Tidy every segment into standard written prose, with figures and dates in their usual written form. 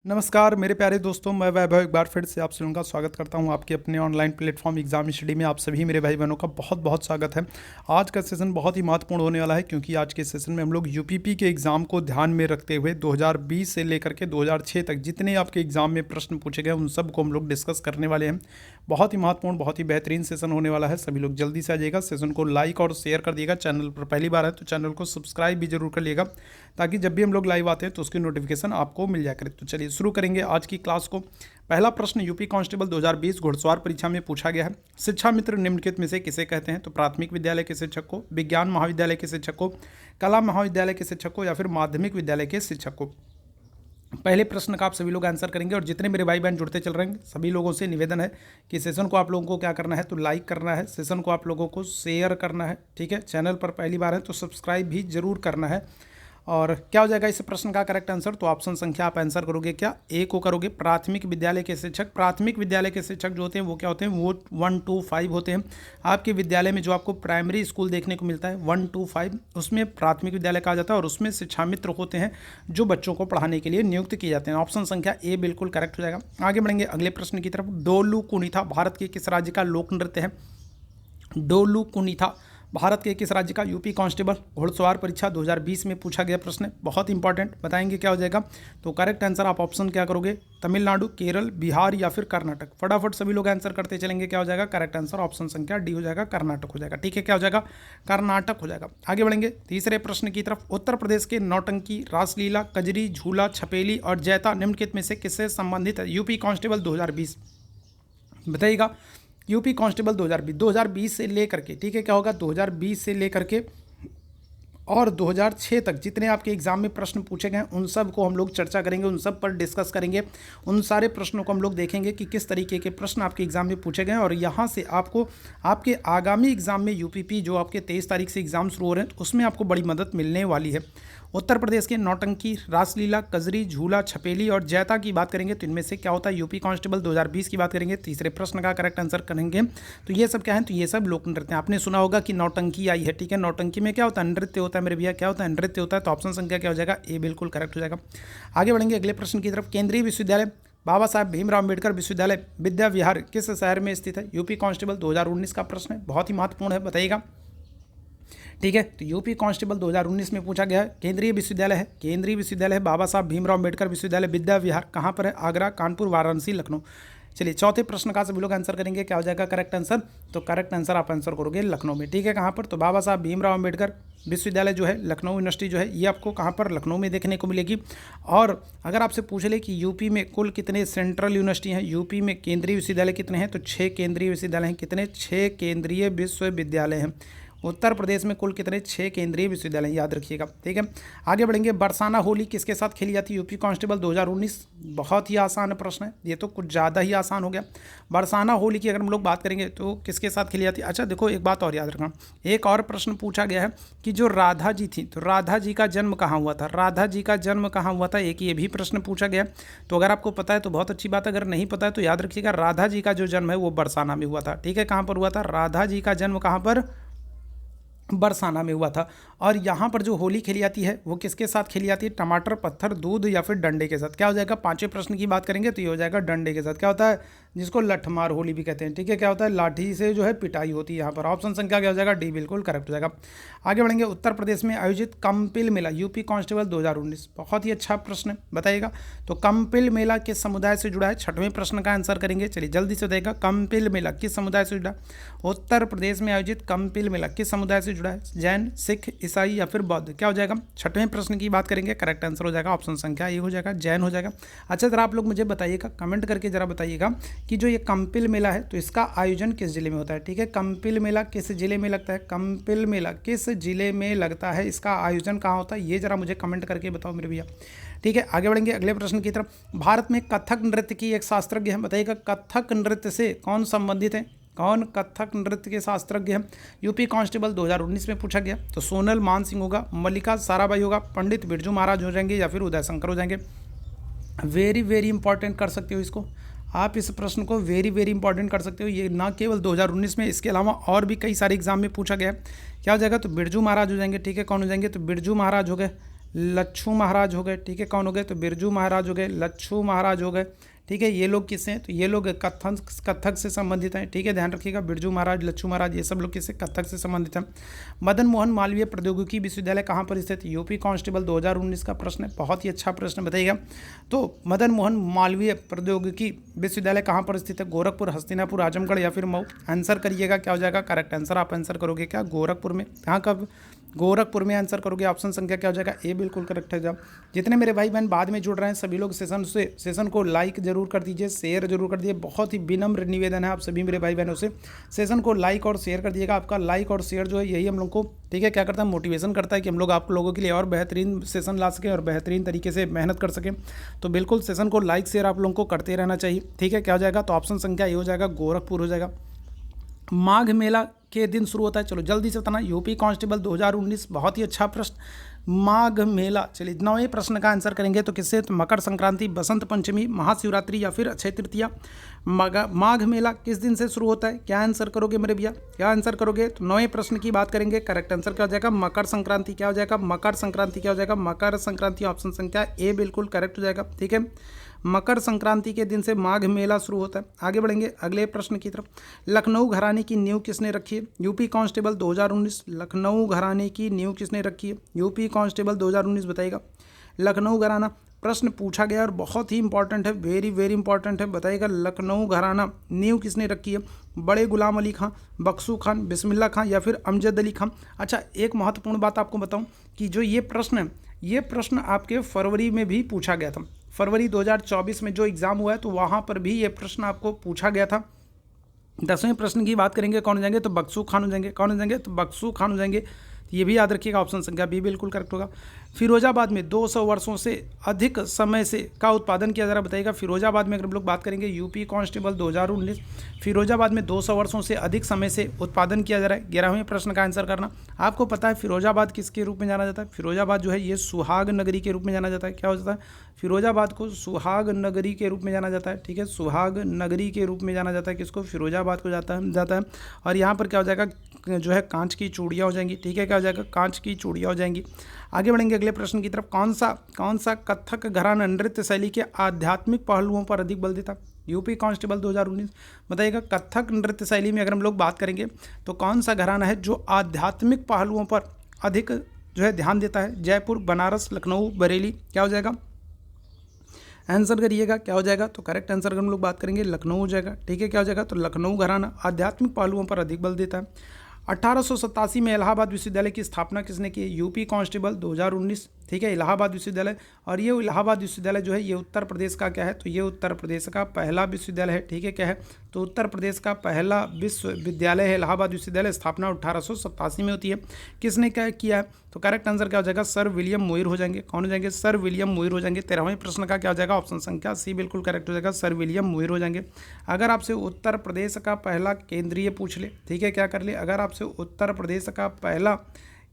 नमस्कार मेरे प्यारे दोस्तों, मैं वैभव एक बार फिर से आप सभी का स्वागत करता हूं आपके अपने ऑनलाइन प्लेटफॉर्म एग्जाम स्टडी में। आप सभी मेरे भाई बहनों का बहुत बहुत स्वागत है। आज का सेशन बहुत ही महत्वपूर्ण होने वाला है क्योंकि आज के सेशन में हम लोग यूपीपी के एग्ज़ाम को ध्यान में रखते हुए 2020 से लेकर के 2006 तक जितने आपके एग्ज़ाम में प्रश्न पूछे गए उन सब को हम लोग डिस्कस करने वाले हैं। बहुत ही महत्वपूर्ण, बहुत ही बेहतरीन सेशन होने वाला है। सभी लोग जल्दी से आ जाइएगा, सेशन को लाइक और शेयर कर दिएगा। चैनल पर पहली बार है तो चैनल को सब्सक्राइब भी जरूर कर लिएगा ताकि जब भी हम लोग लाइव आते हैं तो उसकी नोटिफिकेशन आपको मिल जाया करे। तो चलिए शुरू करेंगे आज की क्लास को। पहला प्रश्न यूपी कांस्टेबल 2020 घुड़सवार परीक्षा में पूछा गया है। शिक्षा मित्र निम्नलिखित में से किसे कहते हैं? तो प्राथमिक विद्यालय के शिक्षक को, विज्ञान महाविद्यालय के शिक्षक को, कला महाविद्यालय के शिक्षक को या फिर माध्यमिक विद्यालय के शिक्षक को। पहले प्रश्न का आप सभी लोग आंसर करेंगे और जितने मेरे भाई बहन जुड़ते चल रहे हैं सभी लोगों से निवेदन है कि सेशन को आप लोगों को क्या करना है, तो लाइक करना है, सेशन को आप लोगों को शेयर करना है। ठीक है, चैनल पर पहली बार है तो सब्सक्राइब भी जरूर करना है। और क्या हो जाएगा इस प्रश्न का करेक्ट आंसर? तो ऑप्शन संख्या आप आंसर करोगे क्या? ए को करोगे। प्राथमिक विद्यालय के शिक्षक, प्राथमिक विद्यालय के शिक्षक जो होते हैं वो क्या होते हैं? वो 1 to 5 होते हैं। आपके विद्यालय में जो आपको प्राइमरी स्कूल देखने को मिलता है 1 to 5, उसमें प्राथमिक विद्यालय कहा जाता है और उसमें शिक्षा मित्र होते हैं जो बच्चों को पढ़ाने के लिए नियुक्त किए जाते हैं। ऑप्शन संख्या ए बिल्कुल करेक्ट हो जाएगा। आगे बढ़ेंगे अगले प्रश्न की तरफ। डोलू कुनीथा भारत के किस राज्य का लोक नृत्य है? डोलू कुनीथा भारत के किस राज्य का? यूपी कांस्टेबल घुड़सवार परीक्षा 2020 में पूछा गया प्रश्न है, बहुत इंपॉर्टेंट। बताएंगे क्या हो जाएगा? तो करेक्ट आंसर आप ऑप्शन क्या करोगे? तमिलनाडु, केरल, बिहार या फिर कर्नाटक। फटाफट सभी लोग आंसर करते चलेंगे। क्या हो जाएगा करेक्ट आंसर? ऑप्शन संख्या डी हो जाएगा, कर्नाटक हो जाएगा। ठीक है, क्या हो जाएगा? कर्नाटक हो जाएगा। आगे बढ़ेंगे तीसरे प्रश्न की तरफ। उत्तर प्रदेश के नौटंकी, रासलीला, कजरी, झूला, छपेली और जैता निम्नलिखित में से किससे संबंधित है? यूपी कांस्टेबल 2020 बताइएगा। यूपी कांस्टेबल 2020 से लेकर के, ठीक है, क्या होगा 2020 से लेकर के और 2006 तक जितने आपके एग्जाम में प्रश्न पूछे गए उन सब को हम लोग चर्चा करेंगे, उन सब पर डिस्कस करेंगे। उन सारे प्रश्नों को हम लोग देखेंगे कि किस तरीके के प्रश्न आपके एग्जाम में पूछे गए और यहाँ से आपको आपके आगामी एग्जाम में यूपीपी जो आपके 23 तारीख से एग्जाम शुरू हो रहे हैं तो उसमें आपको बड़ी मदद मिलने वाली है। उत्तर प्रदेश के नौटंकी, रासलीला, कजरी, झूला, छपेली और जैता की बात करेंगे तो इनमें से क्या होता है? यूपी कांस्टेबल 2020 की बात करेंगे। तीसरे प्रश्न का करेक्ट आंसर करेंगे। तो ये सब क्या है? तो ये सब लोक नृत्य। आपने सुना होगा कि नौटंकी आई है, ठीक है। नौटंकी में क्या होता है? नृत्य होता है मेरे भैया। क्या होता है? नृत्य होता है। तो ऑप्शन संख्या क्या हो जाएगा? ए बिल्कुल करेक्ट हो जाएगा। आगे बढ़ेंगे अगले प्रश्न की तरफ। केंद्रीय विश्वविद्यालय बाबा साहेब भीमराव अम्बेडकर विश्वविद्यालय विद्या विहार किस शहर में स्थित है? यूपी कांस्टेबल 2019 का प्रश्न है, बहुत ही महत्वपूर्ण है, बताइएगा। ठीक है, तो यूपी कांस्टेबल 2019 में पूछा गया है। केंद्रीय विश्वविद्यालय है, केंद्रीय विश्वविद्यालय है बाबा साहब भीमराव अम्बेडकर विश्वविद्यालय विद्या विहार। कहाँ पर है? आगरा, कानपुर, वाराणसी, लखनऊ। चलिए चौथे प्रश्न का सभी लोग आंसर करेंगे। क्या हो जाएगा करेक्ट आंसर? तो करेक्ट आंसर आप आंसर करोगे लखनऊ में। ठीक है, कहाँ पर? तो बाबा साहब भीमराव अम्बेडकर विश्वविद्यालय जो है, लखनऊ यूनिवर्सिटी जो है, ये आपको कहाँ पर? लखनऊ में देखने को मिलेगी। और अगर आपसे पूछ ले कि यूपी में कुल कितने सेंट्रल यूनिवर्सिटी हैं, यूपी में केंद्रीय विश्वविद्यालय कितने हैं, तो 6 केंद्रीय विश्वविद्यालय हैं। कितने? 6 केंद्रीय विश्वविद्यालय हैं। उत्तर प्रदेश में कुल कितने? 6 केंद्रीय विश्वविद्यालय, याद रखिएगा। ठीक है, आगे बढ़ेंगे। बरसाना होली किसके साथ खेली जाती है? UP constable 2019। बहुत ही आसान प्रश्न है, ये तो कुछ ज़्यादा ही आसान हो गया। बरसाना होली की अगर हम लोग बात करेंगे तो किसके साथ खेली जाती है? अच्छा देखो, एक बात और याद रखना, एक और प्रश्न पूछा गया है कि जो राधा जी थी, तो राधा जी का जन्म कहाँ हुआ था? राधा जी का जन्म कहाँ हुआ था? एक ये भी प्रश्न पूछा गया। तो अगर आपको पता है तो बहुत अच्छी बात है, अगर नहीं पता है तो याद रखिएगा, राधा जी का जो जन्म है वो बरसाना में हुआ था। ठीक है, कहाँ पर हुआ था? राधा जी का जन्म कहाँ पर? बरसाना में हुआ था। और यहाँ पर जो होली खेली जाती है वो किसके साथ खेली जाती है? टमाटर, पत्थर, दूध या फिर डंडे के साथ। क्या हो जाएगा? पांचवें प्रश्न की बात करेंगे तो ये हो जाएगा डंडे के साथ। क्या होता है? जिसको लठमार होली भी कहते हैं। ठीक है, क्या होता है? लाठी से जो है पिटाई होती है यहाँ पर। ऑप्शन संख्या क्या हो जाएगा? डी बिल्कुल करेक्ट हो जाएगा। आगे बढ़ेंगे। उत्तर प्रदेश में आयोजित कंपिल मेला यूपी कांस्टेबल 2019, बहुत ही अच्छा प्रश्न है, बताइएगा। तो कंपिल मेला किस समुदाय से जुड़ा है? छठवें प्रश्न का आंसर करेंगे। चलिए जल्दी से बताइएगा, कंपिल मेला किस समुदाय से जुड़ा? उत्तर प्रदेश में आयोजित कंपिल मेला किस समुदाय से जुड़ा है? जैन, सिख, ईसाई या फिर बौद्ध। क्या हो जाएगा? छठवें प्रश्न की बात करेंगे, करेक्ट आंसर हो जाएगा ऑप्शन संख्या ये हो जाएगा, जैन हो जाएगा। अच्छा जरा आप लोग मुझे बताइएगा, कमेंट करके जरा बताइएगा कि जो ये कंपिल मेला है तो इसका आयोजन किस जिले में होता है? ठीक है, कंपिल मेला किस जिले में लगता है? कंपिल मेला किस जिले में लगता है? इसका आयोजन कहाँ होता है? ये जरा मुझे कमेंट करके बताओ मेरे भैया। ठीक है, आगे बढ़ेंगे अगले प्रश्न की तरफ। भारत में कथक नृत्य की एक शास्त्रज्ञ है, बताइएगा कथक नृत्य से कौन संबंधित है? कौन कथक नृत्य के शास्त्रज्ञ हैं? यूपी कांस्टेबल 2019 में पूछा गया। तो सोनल मान सिंह होगा, मल्लिका साराभाई होगा, पंडित बिरजू महाराज हो जाएंगे या फिर उदय शंकर हो जाएंगे। वेरी वेरी इंपॉर्टेंट कर सकते हो इसको आप, इस प्रश्न को वेरी वेरी इंपॉर्टेंट कर सकते हो। ये ना केवल 2019 में, इसके अलावा और भी कई सारे एग्जाम में पूछा गया है। क्या हो जाएगा? तो बिरजू महाराज हो जाएंगे। ठीक है, कौन हो जाएंगे? तो बिरजू महाराज हो गए, लच्छू महाराज हो गए, ठीक है। कौन हो गए? तो बिरजू महाराज हो गए, लच्छू महाराज हो गए, ठीक है। ये लोग किससे हैं? तो ये लोग कथक से संबंधित हैं, ठीक है। ध्यान रखिएगा, बिरजू महाराज, लच्छू महाराज, ये सब लोग किससे? कथक से संबंधित हैं। मदन मोहन मालवीय प्रौद्योगिकी विश्वविद्यालय कहाँ पर स्थित? यूपी कांस्टेबल 2019 का प्रश्न है, बहुत ही अच्छा प्रश्न बताइएगा। तो मदन मोहन मालवीय प्रौद्योगिकी विश्वविद्यालय कहाँ पर स्थित है? गोरखपुर, हस्तिनापुर, आजमगढ़ या फिर मऊ? आंसर करिएगा, क्या हो जाएगा करेक्ट आंसर? आप आंसर करोगे क्या? गोरखपुर में। कहाँ कब? गोरखपुर में आंसर करोगे। ऑप्शन संख्या क्या हो जाएगा? ए बिल्कुल करेक्ट है। जब जितने मेरे भाई बहन बाद में जुड़ रहे हैं सभी लोग सेशन को लाइक जरूर कर दीजिए, शेयर जरूर कर दीजिए। बहुत ही विनम्र निवेदन है आप सभी मेरे भाई बहनों से, सेशन को लाइक और शेयर कर दीजिएगा। आपका लाइक और शेयर जो है यही हम लोग को, ठीक है, क्या करता है? मोटिवेशन करता है कि हम लोग आप लोगों के लिए और बेहतरीन सेशन ला सकें और बेहतरीन तरीके से मेहनत कर सकें। तो बिल्कुल सेशन को लाइक शेयर आप लोगों को करते रहना चाहिए, ठीक है। क्या हो जाएगा? तो ऑप्शन संख्या ये हो जाएगा, गोरखपुर हो जाएगा। माघ मेला के दिन शुरू होता है, चलो जल्दी से बताना। यूपी कांस्टेबल 2019, बहुत ही अच्छा प्रश्न। माघ मेला, चलिए 9वें प्रश्न का आंसर करेंगे तो किससे? तो मकर संक्रांति, बसंत पंचमी, महाशिवरात्रि या फिर अक्षय तृतीया। माघ मेला किस दिन से शुरू होता है? क्या आंसर करोगे मेरे भैया? क्या आंसर करोगे? तो 9वें प्रश्न की बात करेंगे, करेक्ट आंसर क्या हो जाएगा? मकर संक्रांति। क्या हो जाएगा? मकर संक्रांति। क्या हो जाएगा? मकर संक्रांति। ऑप्शन संख्या ए बिल्कुल करेक्ट हो जाएगा, ठीक है। मकर संक्रांति के दिन से माघ मेला शुरू होता है। आगे बढ़ेंगे अगले प्रश्न की तरफ। लखनऊ घराने की नींव किसने रखी है? यूपी कांस्टेबल 2019, लखनऊ घराने की नींव किसने रखी है? यूपी कांस्टेबल 2019 बताइएगा। लखनऊ घराना प्रश्न पूछा गया और बहुत ही इंपॉर्टेंट है, वेरी वेरी इंपॉर्टेंट है। बताइएगा लखनऊ घराना नींव किसने रखी है? बड़े गुलाम अली खां, बख्शू खान, बिस्मिल्लाह खां या फिर अमजद अली खां। अच्छा, एक महत्वपूर्ण बात आपको बताऊं कि जो ये प्रश्न है, ये प्रश्न आपके फरवरी में भी पूछा गया था। फरवरी 2024 में जो एग्ज़ाम हुआ है तो वहाँ पर भी ये प्रश्न आपको पूछा गया था। 10वें प्रश्न की बात करेंगे, कौन हो जाएंगे? तो बख्शू खान हो जाएंगे। कौन हो जाएंगे? तो बख्शू खान हो जाएंगे। ये भी याद रखिएगा, ऑप्शन संख्या बी बिल्कुल करेक्ट होगा। फिरोजाबाद में 200 वर्षों से अधिक समय से का उत्पादन किया जा रहा है, बताइएगा। फिरोजाबाद में अगर हम लोग बात करेंगे, यूपी कांस्टेबल 2019, फिरोजाबाद में 200 वर्षों से अधिक समय से उत्पादन किया जा रहा है। 11वें प्रश्न का आंसर करना। आपको पता है फिरोजाबाद किसके रूप में जाना जाता है? फिरोजाबाद जो है ये सुहाग नगरी के रूप में जाना जाता है। क्या हो जाता है? फिरोजाबाद को सुहाग नगरी के रूप में जाना जाता है, ठीक है। सुहाग नगरी के रूप में जाना जाता है किसको? फिरोजाबाद को जाता है। और यहाँ पर क्या हो जाएगा? जो है कांच की चूड़ियाँ हो जाएंगी, ठीक है। क्या हो जाएगा? कांच की चूड़ियाँ हो जाएंगी। आगे बढ़ेंगे अगले प्रश्न की तरफ। कौन सा कथक घराना नृत्य शैली के आध्यात्मिक पहलुओं पर अधिक बल देता? यूपी कांस्टेबल 2019 बताइएगा। कथक नृत्य शैली में अगर हम लोग बात करेंगे तो कौन सा घराना है जो आध्यात्मिक पहलुओं पर अधिक जो है ध्यान देता है? जयपुर, बनारस, लखनऊ, बरेली। क्या हो जाएगा? आंसर करिएगा, क्या हो जाएगा? तो करेक्ट आंसर अगर हम लोग बात करेंगे लखनऊ हो जाएगा, ठीक है। क्या हो जाएगा? तो लखनऊ घराना आध्यात्मिक पहलुओं पर अधिक बल देता है। 1887 में इलाहाबाद विश्वविद्यालय की स्थापना किसने की? यूपी कांस्टेबल 2019, ठीक है। इलाहाबाद विश्वविद्यालय, और ये इलाहाबाद विश्वविद्यालय जो है ये उत्तर प्रदेश का क्या है? तो ये उत्तर प्रदेश का पहला विश्वविद्यालय है, ठीक है। क्या है? तो उत्तर प्रदेश का पहला विश्वविद्यालय है इलाहाबाद विश्वविद्यालय। स्थापना 1887 में होती है। किसने क्या किया है? तो करेक्ट आंसर क्या हो जाएगा? सर विलियम मुइर हो जाएंगे। कौन हो जाएंगे? सर विलियम मुइर हो जाएंगे। 13वें प्रश्न का क्या हो जाएगा? ऑप्शन संख्या सी बिल्कुल करेक्ट हो जाएगा, सर विलियम मुइर हो जाएंगे। अगर आपसे उत्तर प्रदेश का पहला केंद्रीय पूछ ले, ठीक है, क्या कर ले? अगर आपसे उत्तर प्रदेश का पहला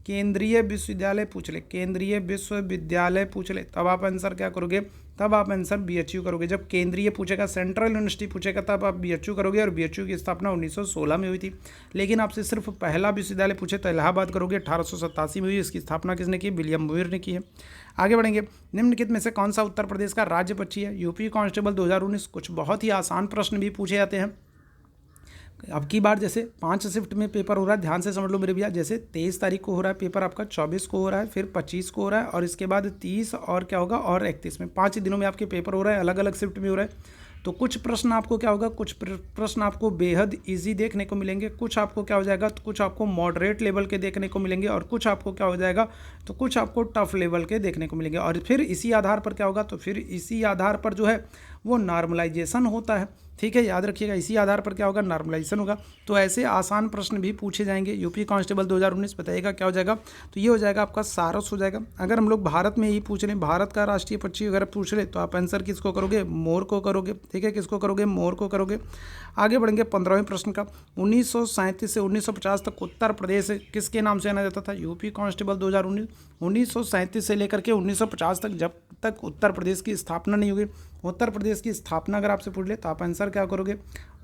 केंद्रीय विश्वविद्यालय पूछ ले, केंद्रीय विश्वविद्यालय पूछ ले, तब आप आंसर क्या करोगे? तब आप आंसर बीएचयू करोगे। जब केंद्रीय पूछेगा, सेंट्रल यूनिवर्सिटी पूछेगा, तब आप बीएचयू करोगे। और बीएचयू की स्थापना 1916 में हुई थी। लेकिन आपसे सिर्फ पहला विश्वविद्यालय पूछे तो इलाहाबाद करोगे, 1887 में हुई। इसकी स्थापना किसने की? विलियम मुइर ने की है। आगे बढ़ेंगे। निम्नलिखित में से कौन सा उत्तर प्रदेश का राज्य पक्षी है? UP constable 2019। कुछ बहुत ही आसान प्रश्न भी पूछे जाते हैं। अब की बार जैसे 5 शिफ्ट में पेपर हो रहा है, ध्यान से समझ लो मेरे भैया। जैसे 23 तारीख को हो रहा है पेपर आपका, 24 को हो रहा है, फिर 25 को हो रहा है, और इसके बाद 30 और क्या होगा? और 31 में। 5 दिनों में आपके पेपर हो रहा है, अलग अलग शिफ्ट में हो रहा है। तो कुछ प्रश्न आपको क्या होगा? कुछ प्रश्न आपको बेहद इजी देखने को मिलेंगे, कुछ आपको क्या हो जाएगा? तो कुछ आपको मॉडरेट लेवल के देखने को मिलेंगे, और कुछ आपको क्या हो जाएगा? तो कुछ आपको टफ लेवल के देखने को मिलेंगे। और फिर इसी आधार पर क्या होगा? तो फिर इसी आधार पर जो है वो नॉर्मलाइजेशन होता है, ठीक है। याद रखिएगा, इसी आधार पर क्या होगा? नॉर्मलाइजेशन होगा। तो ऐसे आसान प्रश्न भी पूछे जाएंगे। यूपी कांस्टेबल 2019 बताइएगा क्या हो जाएगा? तो ये हो जाएगा आपका सारस हो जाएगा। अगर हम लोग भारत में ही पूछ लें, भारत का राष्ट्रीय पक्षी अगर पूछ ले तो आप आंसर किसको करोगे? मोर को करोगे, ठीक है, किसको करोगे, मोर को करोगे। आगे बढ़ेंगे 15वें प्रश्न का। 1937 से 1950 तक उत्तर प्रदेश किसके नाम से जाना जाता था? UP constable 2019। 1937 से लेकर के 1950 तक, जब तक उत्तर प्रदेश की स्थापना नहीं हुई, उत्तर प्रदेश की स्थापना अगर आपसे पूछ ले तो आप आंसर क्या करोगे?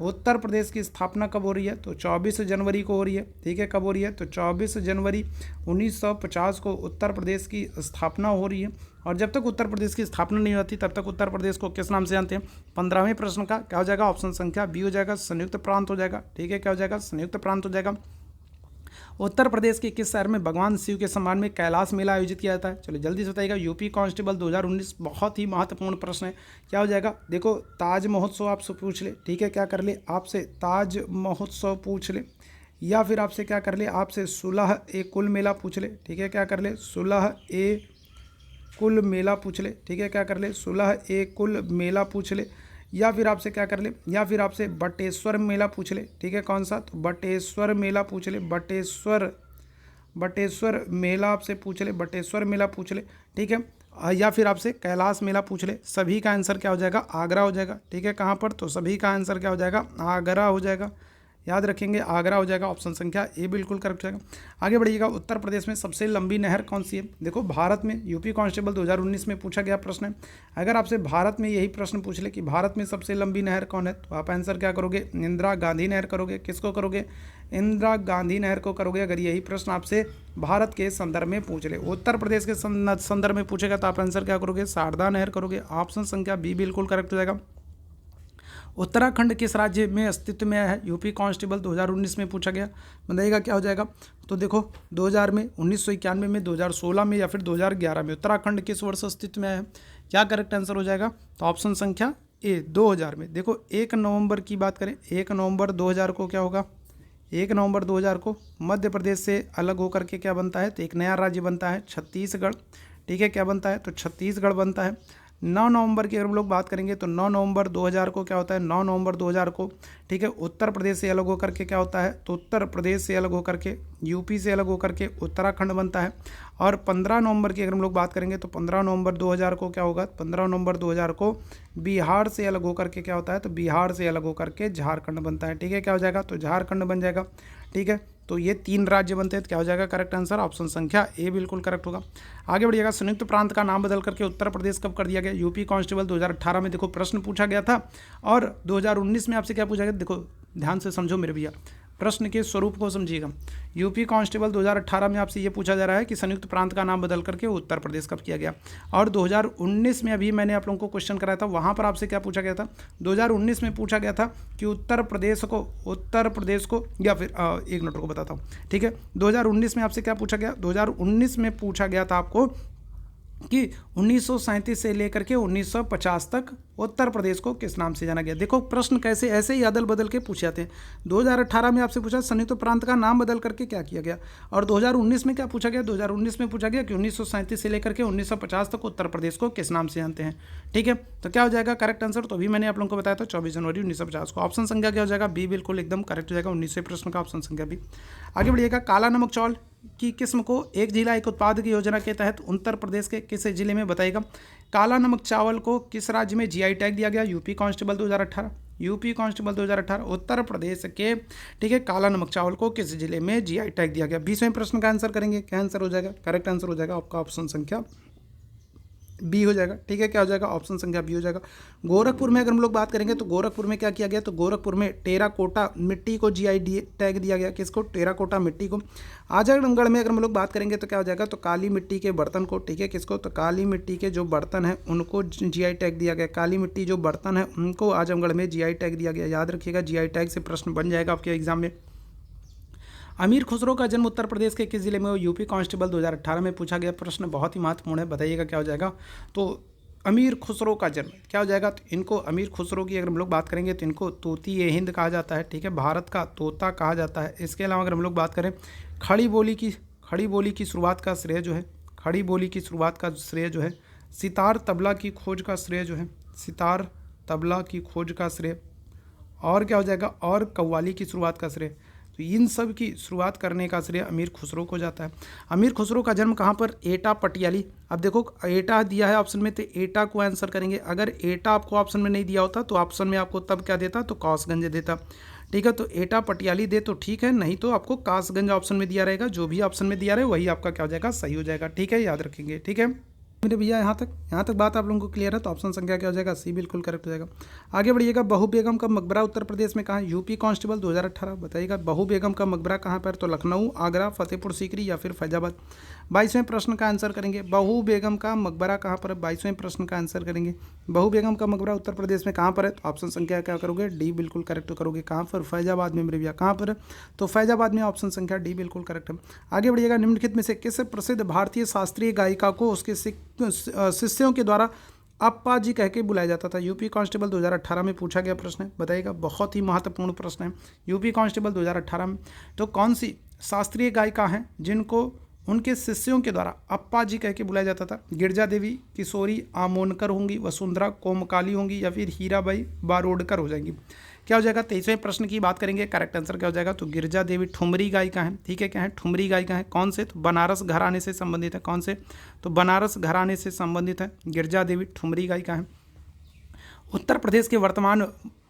उत्तर प्रदेश की स्थापना कब हो रही है? तो 24 जनवरी को हो रही है। ठीक है, कब हो रही है? तो 24 जनवरी 1950 को उत्तर प्रदेश की स्थापना हो रही है। और जब तक उत्तर प्रदेश की स्थापना नहीं होती तब तक उत्तर प्रदेश को किस नाम से जानते हैं? 15वें प्रश्न का क्या हो जाएगा? ऑप्शन संख्या बी हो जाएगा, संयुक्त प्रांत हो जाएगा। ठीक है, क्या हो जाएगा? संयुक्त प्रांत हो जाएगा। उत्तर प्रदेश के किस शहर में भगवान शिव के सम्मान में कैलाश मेला आयोजित किया जाता है? चलिए जल्दी से बताइएगा। यूपी कांस्टेबल 2019 बहुत ही महत्वपूर्ण प्रश्न है। क्या हो जाएगा? देखो, ताज महोत्सव आपसे पूछ ले, ठीक है, क्या कर ले? आपसे ताज महोत्सव पूछ ले, या फिर आपसे क्या कर ले? आपसे सुलह ए कुल मेला पूछ ले। ठीक है, क्या कर ले? सुलह ए कुल मेला पूछ ले। ठीक है, क्या कर ले? सुलह ए कुल मेला पूछ ले, या फिर आपसे क्या कर ले? या फिर आपसे बटेश्वर मेला पूछ ले। ठीक है, कौन सा? तो बटेश्वर मेला पूछ ले। बटेश्वर मेला आपसे पूछ ले, बटेश्वर मेला पूछ ले। ठीक है, या फिर आपसे कैलाश मेला पूछ ले। सभी का आंसर क्या हो जाएगा? आगरा हो जाएगा। ठीक है, कहाँ पर? तो सभी का आंसर क्या हो जाएगा? आगरा हो जाएगा। याद रखेंगे, आगरा हो जाएगा। ऑप्शन संख्या ए बिल्कुल करेक्ट हो जाएगा। आगे बढ़िएगा। उत्तर प्रदेश में सबसे लंबी नहर कौन सी है? देखो, भारत में यूपी कांस्टेबल 2019 में पूछा गया प्रश्न है। अगर आपसे भारत में यही प्रश्न पूछ ले कि भारत में सबसे लंबी नहर कौन है, तो आप आंसर क्या करोगे? इंदिरा गांधी नहर करोगे। किसको करोगे? इंदिरा गांधी नहर को करोगे। अगर यही प्रश्न आपसे भारत के संदर्भ में पूछ ले। उत्तर प्रदेश के संदर्भ में पूछेगा तो आप आंसर क्या करोगे? शारदा नहर करोगे। ऑप्शन संख्या बी बिल्कुल करेक्ट हो जाएगा। उत्तराखंड किस राज्य में अस्तित्व में आया है? यूपी कांस्टेबल 2019 में पूछा गया। बताइएगा क्या हो जाएगा? तो देखो, 2000 में, 1991 में, 2016 में, या फिर 2011 में उत्तराखंड किस वर्ष अस्तित्व में आया है? क्या करेक्ट आंसर हो जाएगा? तो ऑप्शन संख्या ए 2000 में। देखो, 1 नवंबर की बात करें, 1 नवंबर 2000 को क्या होगा? 1 नवंबर 2000 को मध्य प्रदेश से अलग होकर के क्या बनता है? तो एक नया राज्य बनता है, छत्तीसगढ़। ठीक है, क्या बनता है? तो छत्तीसगढ़ बनता है। 9 नवंबर की अगर हम लोग बात करेंगे तो 9 नवंबर 2000 को क्या होता है? 9 नवंबर 2000 को, ठीक है, उत्तर प्रदेश से अलग होकर के क्या होता है? तो उत्तर प्रदेश से अलग होकर के, यूपी से अलग होकर के उत्तराखंड बनता है। और 15 नवंबर की अगर हम लोग बात करेंगे तो 15 नवंबर 2000 को क्या होगा? 15 नवंबर 2000 को बिहार से अलग होकर के क्या होता है? तो बिहार से अलग होकर के झारखंड बनता है। ठीक है, क्या हो जाएगा? तो झारखंड बन जाएगा। ठीक है, तो ये 3 राज्य बनते हैं। तो क्या हो जाएगा करेक्ट आंसर? ऑप्शन संख्या ए बिल्कुल करेक्ट होगा। आगे बढ़िएगा। संयुक्त प्रांत का नाम बदल करके उत्तर प्रदेश कब कर दिया गया? यूपी कांस्टेबल 2018 में देखो प्रश्न पूछा गया था, और 2019 में आपसे क्या पूछा गया? देखो ध्यान से समझो मेरे भैया, प्रश्न के स्वरूप को समझिएगा। यूपी कांस्टेबल 2018 में आपसे ये पूछा जा रहा है कि संयुक्त प्रांत का नाम बदल करके उत्तर प्रदेश कब किया गया। और 2019 में अभी मैंने आप लोगों को क्वेश्चन कराया था, वहाँ पर आपसे क्या पूछा गया था? 2019 में पूछा गया था कि उत्तर प्रदेश को या फिर एक मिनट को बताता हूँ। ठीक है, 2019 में आपसे क्या पूछा गया? 2019 में पूछा गया था आपको कि 1937 से लेकर के 1950 तक उत्तर प्रदेश को किस नाम से जाना गया। देखो, प्रश्न कैसे ऐसे ही अदल बदल के पूछे जाते हैं। 2018 में आपसे पूछा संयुक्त प्रांत का नाम बदल करके क्या किया गया, और 2019 में क्या पूछा गया? 2019 में पूछा गया कि 1937 से लेकर के 1950 तक उत्तर प्रदेश को किस नाम से जानते हैं। ठीक है, तो क्या हो जाएगा करेक्ट आंसर? तो अभी मैंने आप लोगों को बताया था 24 जनवरी 1950 को। ऑप्शन संख्या क्या हो जाएगा? बी बिल्कुल एकदम करेक्ट हो जाएगा। 19वें प्रश्न का ऑप्शन संख्या बी। आगे बढ़िएगा। काला नमक चावल की किस्म को एक जिला एक उत्पाद की योजना के तहत उत्तर प्रदेश के किस जिले में? बताइएगा। काला नमक चावल को किस राज्य में जीआई टैग दिया गया? UP constable 2018। UP constable 2018 Uttar Pradesh के, ठीक है, काला नमक चावल को किस जिले में जीआई टैग दिया गया? 20वें प्रश्न का आंसर करेंगे। क्या आंसर हो जाएगा? करेक्ट आंसर हो जाएगा आपका ऑप्शन संख्या बी हो जाएगा। ठीक है, क्या हो जाएगा? ऑप्शन संख्या बी हो जाएगा। गोरखपुर में अगर हम लोग बात करेंगे तो गोरखपुर में क्या किया गया? तो गोरखपुर में टेराकोटा मिट्टी को जीआई टैग दिया गया। किसको? टेराकोटा मिट्टी को। आजमगढ़ में अगर हम लोग बात करेंगे तो क्या हो जाएगा? तो काली मिट्टी के बर्तन को, ठीक है, किसको? तो काली मिट्टी के जो बर्तन हैं उनको जीआई टैग दिया गया। काली मिट्टी जो बर्तन है उनको आजमगढ़ में जीआई टैग दिया गया। याद रखिएगा, जीआई टैग से प्रश्न बन जाएगा आपके एग्जाम में। अमीर खुसरो का जन्म उत्तर प्रदेश के किस जिले में? यूपी कांस्टेबल 2018 में पूछा गया प्रश्न, बहुत ही महत्वपूर्ण है। बताइएगा क्या हो जाएगा? तो अमीर खुसरो का जन्म क्या हो जाएगा? तो इनको, अमीर खुसरो की अगर हम लोग बात करेंगे तो इनको तोती हिंद कहा जाता है। ठीक है, भारत का तोता कहा जाता है। इसके अलावा अगर हम लोग बात करें खड़ी बोली की शुरुआत का श्रेय जो है, खड़ी बोली की शुरुआत का श्रेय जो है, सितार तबला की खोज का श्रेय जो है, सितार तबला की खोज का श्रेय, और क्या हो जाएगा? और कव्वाली की शुरुआत का श्रेय। तो तो इन सब की शुरुआत करने का श्रेय अमीर खुसरो को जाता है। अमीर खुसरो का जन्म कहाँ पर? एटा पटियाली। अब देखो एटा दिया है ऑप्शन में, तो एटा को आंसर करेंगे। अगर एटा आपको ऑप्शन में नहीं दिया होता तो ऑप्शन में आपको तब क्या देता? तो कासगंज देता। ठीक है, तो एटा पटियाली दे तो ठीक है, नहीं तो आपको कासगंज ऑप्शन में दिया रहेगा। जो भी ऑप्शन में दिया रहे वही आपका क्या हो जाएगा? सही हो जाएगा। ठीक है, याद रखेंगे। ठीक है मेरे भैया, यहाँ तक बात आप लोगों को क्लियर है? तो ऑप्शन संख्या क्या हो जाएगा? सी बिल्कुल करेक्ट हो जाएगा। आगे बढ़िएगा। बहू बेगम का मकबरा उत्तर प्रदेश में कहाँ है? यूपी कांस्टेबल 2018 बताइएगा। बहू बेगम का मकबरा कहाँ पर? तो लखनऊ, आगरा, फतेहपुर सीकरी या फिर फैजाबाद। 22वें प्रश्न का आंसर करेंगे। बहू बेगम का मकबरा कहाँ पर है? 22वें प्रश्न का आंसर करेंगे। बहू बेगम का मकबरा उत्तर प्रदेश में कहाँ पर है? तो ऑप्शन संख्या क्या करोगे? डी बिल्कुल करेक्ट करोगे। कहाँ पर? फैजाबाद में मेरे भैया। कहाँ पर? तो फैजाबाद में ऑप्शन संख्या डी बिल्कुल करेक्ट है। आगे बढ़िएगा। निम्नलिखित में से किस प्रसिद्ध भारतीय शास्त्रीय गायिका को उसके शिष्यों के द्वारा अप्पा जी कह के बुलाया जाता था? यूपी कांस्टेबल 2018 में पूछा गया प्रश्न है, बताइएगा। बहुत ही महत्वपूर्ण प्रश्न है यूपी कांस्टेबल 2018 में। तो कौन सी शास्त्रीय गायिका हैं जिनको उनके शिष्यों के द्वारा अप्पा जी कह के बुलाया जाता था? गिरजा देवी, किशोरी आमोनकर होंगी, वसुंधरा कोमकाली होंगी या फिर हीराबाई बारोडकर हो जाएंगी? क्या हो जाएगा? 23वें प्रश्न की बात करेंगे। करेक्ट आंसर क्या हो जाएगा? तो गिरजा देवी ठुमरी गायिका है। ठीक है, क्या है? ठुमरी गायिका है। कौन से? तो बनारस घराने से संबंधित है। कौन से? तो बनारस घराने से संबंधित है। गिरजा देवी ठुमरी गायिका है। उत्तर प्रदेश के वर्तमान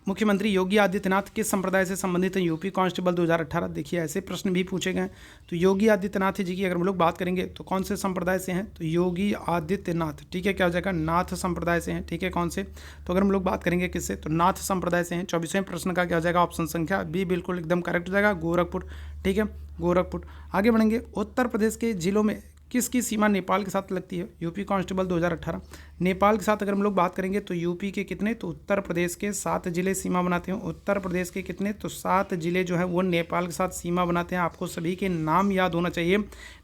मुख्यमंत्री योगी आदित्यनाथ किस संप्रदाय से संबंधित है? UP constable 2018। देखिए ऐसे प्रश्न भी पूछे गए। तो योगी आदित्यनाथ जी की अगर हम लोग बात करेंगे तो कौन से संप्रदाय से हैं? तो योगी आदित्यनाथ, ठीक है, क्या हो जाएगा? नाथ संप्रदाय से हैं। ठीक है, कौन से? तो अगर हम लोग बात करेंगे किससे? तो नाथ संप्रदाय से हैं। 24वें प्रश्न का क्या हो जाएगा? ऑप्शन संख्या बी बिल्कुल एकदम करेक्ट हो जाएगा, गोरखपुर। ठीक है, गोरखपुर। आगे बढ़ेंगे। उत्तर प्रदेश के जिलों में किसकी सीमा नेपाल के साथ लगती है? UP constable 2018। नेपाल के साथ अगर हम लोग बात करेंगे तो यूपी के कितने? तो उत्तर प्रदेश के 7 जिले सीमा बनाते हैं। उत्तर प्रदेश के कितने? तो 7 जिले जो है वो नेपाल के साथ सीमा बनाते हैं। आपको सभी के नाम याद होना चाहिए,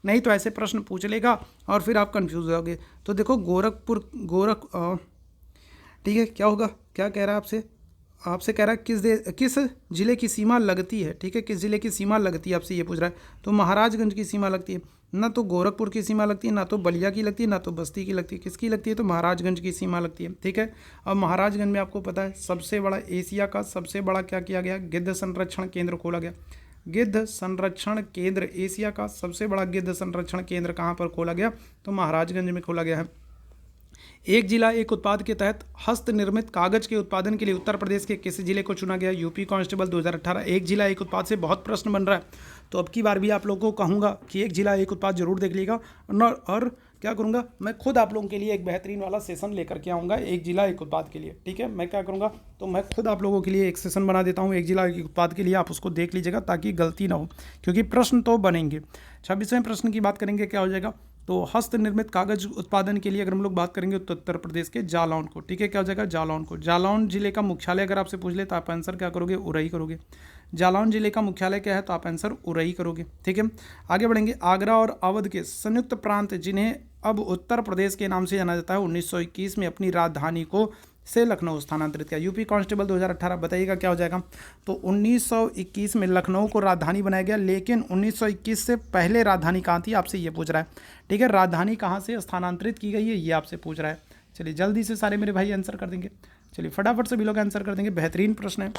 नहीं तो ऐसे प्रश्न पूछ लेगा और फिर आप कन्फ्यूज हो जाओगे। तो देखो गोरखपुर, ठीक है, क्या होगा? क्या कह रहा है आपसे कह रहा है किस जिले की सीमा लगती है? ठीक है, किस जिले की सीमा लगती है आपसे ये पूछ रहा है। तो महाराजगंज की सीमा लगती है। ना तो गोरखपुर की सीमा लगती है, ना तो बलिया की लगती है, ना तो बस्ती की लगती है। किसकी लगती है? तो महाराजगंज की सीमा लगती है। ठीक है, अब महाराजगंज में आपको पता है सबसे बड़ा एशिया का सबसे बड़ा क्या किया गया? गिद्ध संरक्षण केंद्र खोला गया। गिद्ध संरक्षण केंद्र, एशिया का सबसे बड़ा गिद्ध संरक्षण केंद्र कहाँ पर खोला गया? तो महाराजगंज में खोला गया है। एक जिला एक उत्पाद के तहत हस्त निर्मित कागज के उत्पादन के लिए उत्तर प्रदेश के किस जिले को चुना गया? UP constable 2018। एक जिला एक उत्पाद से बहुत प्रश्न बन रहा है, तो अब की बार भी आप लोगों को कहूँगा कि एक जिला एक उत्पाद जरूर देख लीजिएगा। और क्या करूँगा, मैं खुद आप लोगों के लिए एक बेहतरीन वाला सेशन लेकर के आऊँगा एक जिला एक उत्पाद के लिए। ठीक है, मैं क्या करूँगा, तो मैं खुद आप लोगों के लिए एक सेशन बना देता हूँ एक जिला एक उत्पाद के लिए। आप उसको देख लीजिएगा ताकि गलती ना हो, क्योंकि प्रश्न तो बनेंगे। 26वें प्रश्न की बात करेंगे, क्या हो जाएगा? तो हस्त निर्मित कागज उत्पादन के लिए अगर हम लोग बात करेंगे तो उत्तर प्रदेश के जालौन को। ठीक है, क्या हो जाएगा? जालौन को। जालौन जिले का मुख्यालय अगर आपसे पूछ ले तो आप आंसर क्या करोगे? उरई करोगे। जालौन जिले का मुख्यालय क्या है? तो आप आंसर उरई करोगे। ठीक है, आगे बढ़ेंगे। आगरा और अवध के संयुक्त प्रांत जिन्हें अब उत्तर प्रदेश के नाम से जाना जाता है, 1921 में अपनी राजधानी को से लखनऊ स्थानांतरित किया। यूपी कांस्टेबल 2018 बताइएगा क्या हो जाएगा? तो 1921 में लखनऊ को राजधानी बनाया गया, लेकिन 1921 से पहले राजधानी कहाँ थी आपसे ये पूछ रहा है। ठीक है, राजधानी कहाँ से स्थानांतरित की गई है ये आपसे पूछ रहा है। चलिए जल्दी से सारे मेरे भाई आंसर कर देंगे। चलिए फटाफट से भी लोग आंसर कर देंगे, बेहतरीन प्रश्न है।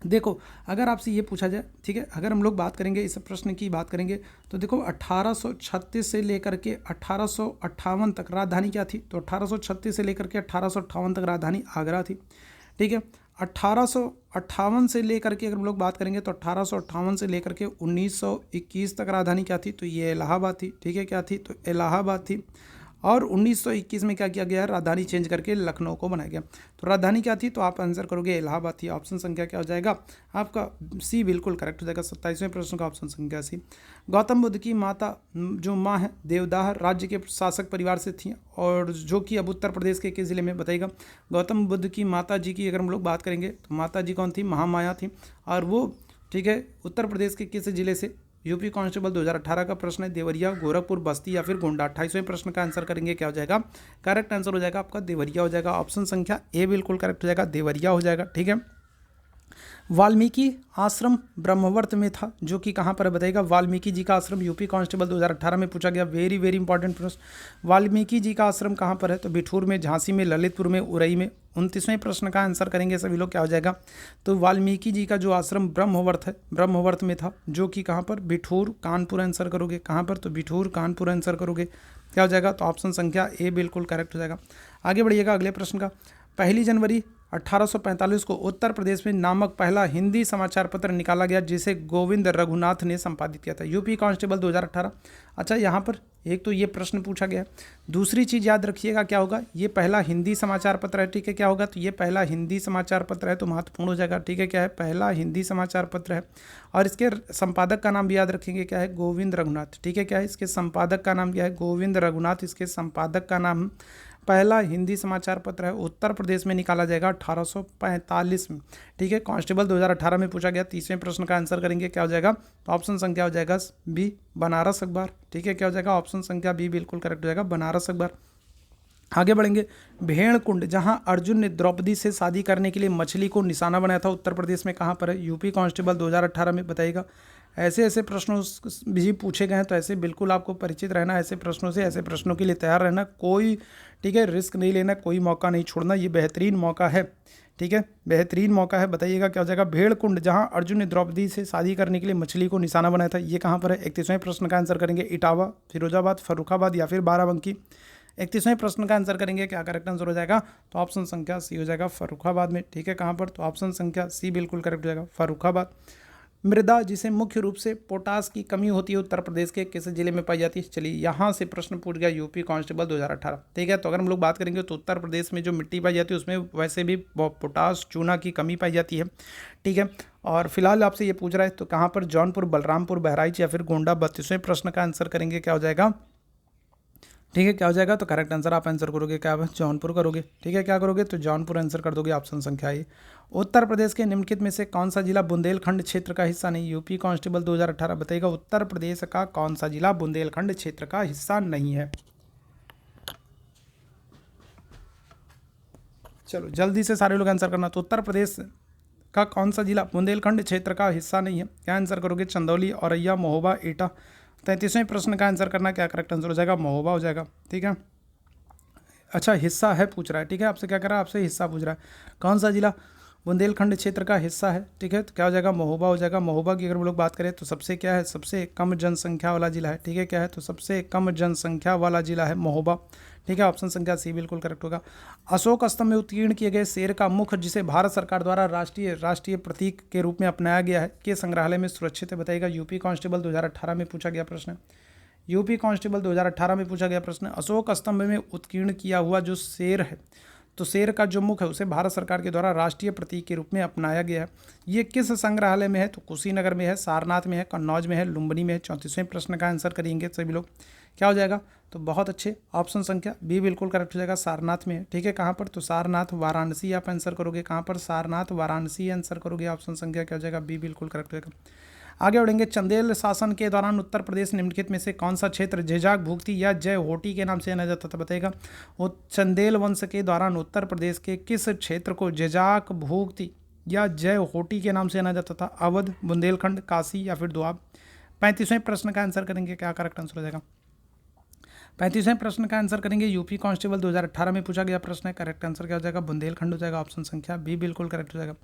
देखो अगर आपसे ये पूछा जाए, ठीक है, अगर हम लोग बात करेंगे इस प्रश्न की बात करेंगे तो देखो 1836 से लेकर के 1858 तक राजधानी क्या थी? तो 1836 से लेकर के 1858 तक राजधानी आगरा थी। ठीक है, 1858 से लेकर के अगर हम लोग बात करेंगे तो 1858 से लेकर के 1921 तक राजधानी क्या थी? तो ये इलाहाबाद थी। ठीक है, क्या थी? तो इलाहाबाद थी। और 1921 में क्या किया गया है? राजधानी चेंज करके लखनऊ को बनाया गया। तो राजधानी क्या थी? तो आप आंसर करोगे इलाहाबाद थी। ऑप्शन संख्या क्या हो जाएगा आपका? सी बिल्कुल करेक्ट हो जाएगा। 27वें प्रश्न का ऑप्शन संख्या सी। गौतम बुद्ध की माता जो माँ है देवदाह राज्य के शासक परिवार से थी, और जो कि अब उत्तर प्रदेश के किस जिले में बताएगा? गौतम बुद्ध की माता जी की अगर हम लोग बात करेंगे तो माता जी कौन थी? महामाया थी, और वो ठीक है उत्तर प्रदेश के किस जिले से? यूपी कांस्टेबल 2018 का प्रश्न है देवरिया, गोरखपुर, बस्ती या फिर गोंडा। 28वें प्रश्न का आंसर करेंगे, क्या हो जाएगा? करेक्ट आंसर हो जाएगा आपका देवरिया हो जाएगा। ऑप्शन संख्या ए बिल्कुल करेक्ट हो जाएगा, देवरिया हो जाएगा। ठीक है, वाल्मीकि आश्रम ब्रह्मवर्त में था, जो कि कहाँ पर है बताइएगा। वाल्मीकि जी का आश्रम यूपी कांस्टेबल 2018 में पूछा गया, वेरी वेरी इंपॉर्टेंट प्रश्न। वाल्मीकि जी का आश्रम कहाँ पर है, तो बिठूर में, झांसी में, ललितपुर में, उरई में। 29वें प्रश्न का आंसर करेंगे सभी लोग, क्या हो जाएगा। तो वाल्मीकि जी का जो आश्रम ब्रह्मवर्त है, ब्रह्मवर्त में था, जो कि कहाँ पर, बिठूर कानपुर आंसर करोगे। कहाँ पर, तो बिठूर कानपुर आंसर करोगे, क्या हो जाएगा। तो ऑप्शन संख्या ए बिल्कुल करेक्ट हो जाएगा। आगे बढ़िएगा अगले प्रश्न का। 1 जनवरी 1845 को उत्तर प्रदेश में नामक पहला हिंदी समाचार पत्र निकाला गया, जिसे गोविंद रघुनाथ ने संपादित किया था। UP constable 2018। अच्छा, यहाँ पर एक तो ये प्रश्न पूछा गया है। दूसरी चीज़ याद रखिएगा क्या होगा, ये पहला हिंदी समाचार पत्र है, ठीक है। क्या होगा, तो ये पहला हिंदी समाचार पत्र है, तो महत्वपूर्ण हो जाएगा, ठीक है। क्या है, पहला हिंदी समाचार पत्र है। और इसके संपादक का नाम भी याद रखेंगे, क्या है, गोविंद रघुनाथ, ठीक है। क्या है, इसके संपादक का नाम क्या है, गोविंद रघुनाथ। इसके संपादक का नाम, पहला हिंदी समाचार पत्र है, उत्तर प्रदेश में निकाला जाएगा 1845 में, ठीक है। कांस्टेबल 2018 में पूछा गया। 30वें प्रश्न का आंसर करेंगे, क्या हो जाएगा, तो ऑप्शन संख्या हो जाएगा बी, बनारस अखबार, ठीक है। क्या हो जाएगा, ऑप्शन संख्या बी बिल्कुल करेक्ट हो जाएगा, बनारस अखबार। आगे बढ़ेंगे। भेड़ कुंड, जहां अर्जुन ने द्रौपदी से शादी करने के लिए मछली को निशाना बनाया था, उत्तर प्रदेश में कहां पर है। यूपी कांस्टेबल 2018 में बताइएगा। ऐसे ऐसे प्रश्नों भी पूछे गए हैं, तो ऐसे बिल्कुल आपको परिचित रहना, ऐसे प्रश्नों से, ऐसे प्रश्नों के लिए तैयार रहना। कोई, ठीक है, रिस्क नहीं लेना, कोई मौका नहीं छोड़ना, ये बेहतरीन मौका है, ठीक है, बेहतरीन मौका है। बताइएगा क्या हो जाएगा। भेड़ कुंड, जहां अर्जुन ने द्रौपदी से शादी करने के लिए मछली को निशाना बनाया था, ये कहाँ पर है। 31वें प्रश्न का आंसर करेंगे, इटावा, फिरोजाबाद, फर्रुखाबाद या फिर बाराबंकी। 31वें प्रश्न का आंसर करेंगे, क्या करेक्ट आंसर हो जाएगा, तो ऑप्शन संख्या सी हो जाएगा, फर्रुखाबाद में, ठीक है। कहाँ पर, तो ऑप्शन संख्या सी बिल्कुल करेक्ट हो जाएगा, फर्रुखाबाद। मृदा, जिसे मुख्य रूप से पोटास की कमी होती है, उत्तर प्रदेश के किस जिले में पाई जाती है। चलिए, यहाँ से प्रश्न पूछ गया यूपी कांस्टेबल 2018, ठीक है। तो अगर हम लोग बात करेंगे तो उत्तर प्रदेश में जो मिट्टी पाई जाती है, उसमें वैसे भी पोटास, चूना की कमी पाई जाती है, ठीक है। और फिलहाल आपसे ये पूछ रहा है, तो कहाँ पर, जौनपुर, बलरामपुर, बहराइच या फिर गोंडा। 32वें प्रश्न का आंसर करेंगे, क्या हो जाएगा, ठीक है। क्या हो जाएगा, तो करेक्ट आंसर आप आंसर करोगे, क्या है, जौनपुर करोगे, ठीक है। क्या करोगे, तो जौनपुर आंसर कर दोगे, ऑप्शन संख्या ए। उत्तर प्रदेश के निम्नलिखित में से कौन सा जिला बुंदेलखंड क्षेत्र का हिस्सा नहीं। यूपी कांस्टेबल 2018 बताइएगा, उत्तर प्रदेश का कौन सा जिला बुंदेलखंड क्षेत्र का हिस्सा नहीं है। चलो जल्दी से सारे लोग आंसर करना। तो उत्तर प्रदेश का कौन सा जिला बुंदेलखंड क्षेत्र का हिस्सा नहीं है, क्या आंसर करोगे, चंदौली, औरैया, महोबा, एटा। 33वें प्रश्न का आंसर करना, क्या करेक्ट आंसर हो जाएगा, महोबा हो जाएगा, ठीक है। अच्छा, हिस्सा है पूछ रहा है, ठीक है। आपसे क्या कर रहा है, आपसे हिस्सा पूछ रहा है। कौन सा जिला बुंदेलखंड क्षेत्र का हिस्सा है, ठीक है। तो क्या हो जाएगा, महोबा हो जाएगा। महोबा की अगर हम लोग बात करें तो सबसे क्या है, सबसे कम जनसंख्या वाला जिला है, ठीक है। क्या है, तो सबसे कम जनसंख्या वाला जिला है महोबा, ठीक है। ऑप्शन संख्या सी बिल्कुल करेक्ट होगा। अशोक स्तंभ में उत्कीर्ण किए गए शेर का मुख, जिसे भारत सरकार द्वारा राष्ट्रीय प्रतीक के रूप में अपनाया गया है, के संग्रहालय में सुरक्षित है, बताइएगा। यूपी कांस्टेबल 2018 में पूछा गया प्रश्न, यूपी कांस्टेबल 2018 में पूछा गया प्रश्न। अशोक स्तंभ में उत्कीर्ण किया हुआ जो शेर है, तो शेर का जो मुख है, उसे भारत सरकार के द्वारा राष्ट्रीय प्रतीक के रूप में अपनाया गया है। ये किस संग्रहालय में है, तो कुशीनगर में है, सारनाथ में है, कन्नौज में है, लुम्बिनी में है। 34वें प्रश्न का आंसर करेंगे सभी लोग, क्या हो जाएगा, तो बहुत अच्छे, ऑप्शन संख्या बी बिल्कुल करेक्ट हो जाएगा, सारनाथ में है, ठीक है। कहाँ पर, तो सारनाथ, वाराणसी आप आंसर करोगे। कहाँ पर, सारनाथ, वाराणसी आंसर करोगे। ऑप्शन संख्या क्या हो जाएगा, बी बिल्कुल करेक्ट हो जाएगा। आगे बढ़ेंगे। चंदेल शासन के दौरान उत्तर प्रदेश निम्नलिखित में से कौन सा क्षेत्र झेजाक भुगती या जय होटी के नाम से जाना जाता था, बताएगा। वो चंदेल वंश के दौरान उत्तर प्रदेश के किस क्षेत्र को झेजाक भुगती या जय होटी के नाम से जाना जाता था। अवध, बुंदेलखंड, काशी या फिर दोआब। 35वें प्रश्न का आंसर करेंगे, क्या करेक्ट आंसर हो जाएगा। 35वें प्रश्न का आंसर करेंगे, यूपी कांस्टेबल 2018 में पूछा गया प्रश्न है, करेक्ट आंसर क्या हो जाएगा, बुंदेलखंड हो जाएगा। ऑप्शन संख्या बी बिल्कुल करेक्ट हो जाएगा।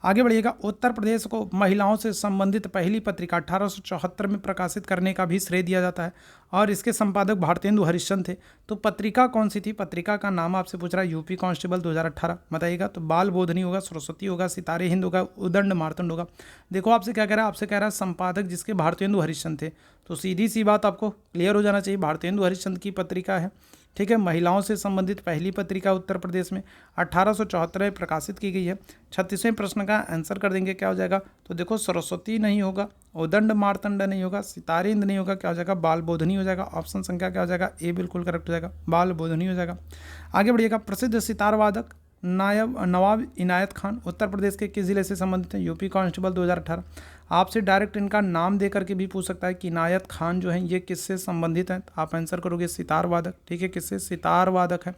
आगे बढ़िएगा। उत्तर प्रदेश को महिलाओं से संबंधित पहली पत्रिका 1874 में प्रकाशित करने का भी श्रेय दिया जाता है, और इसके संपादक भारतेंदु हरिश्चंद्र थे। तो पत्रिका कौन सी थी, पत्रिका का नाम आपसे पूछ रहा है यूपी कांस्टेबल 2018, बताइएगा। तो बाल बोधनी होगा, सरस्वती होगा, सितारे हिंद होगा, उदंड मार्तंड होगा। देखो आपसे क्या कह रहा है, आपसे कह रहा है संपादक जिसके भारतेंदु हरिश्चंद्र थे, तो सीधी सी बात आपको क्लियर हो जाना चाहिए, भारतेंदु हरिश्चंद्र की पत्रिका है, ठीक है। महिलाओं से संबंधित पहली पत्रिका उत्तर प्रदेश में 1874 में प्रकाशित की गई है। 36वें प्रश्न का आंसर कर देंगे, क्या हो जाएगा, तो देखो सरस्वती नहीं होगा, उदंड मार्तंड नहीं होगा, सितारे हिंद नहीं होगा, क्या हो जाएगा, बाल बोधनी हो जाएगा। ऑप्शन संख्या क्या हो जाएगा, ए बिल्कुल करेक्ट हो जाएगा, बाल बोधनी हो जाएगा। आगे बढ़िएगा। प्रसिद्ध सितार वादक नवाब इनायत खान उत्तर प्रदेश के किस जिले से संबंधित हैं, यूपी कांस्टेबल 2018। आपसे डायरेक्ट इनका नाम दे करके भी पूछ सकता है कि इनायत खान जो है ये किससे संबंधित हैं, तो आप आंसर करोगे सितार वादक, ठीक है। किससे, सितार वादक है।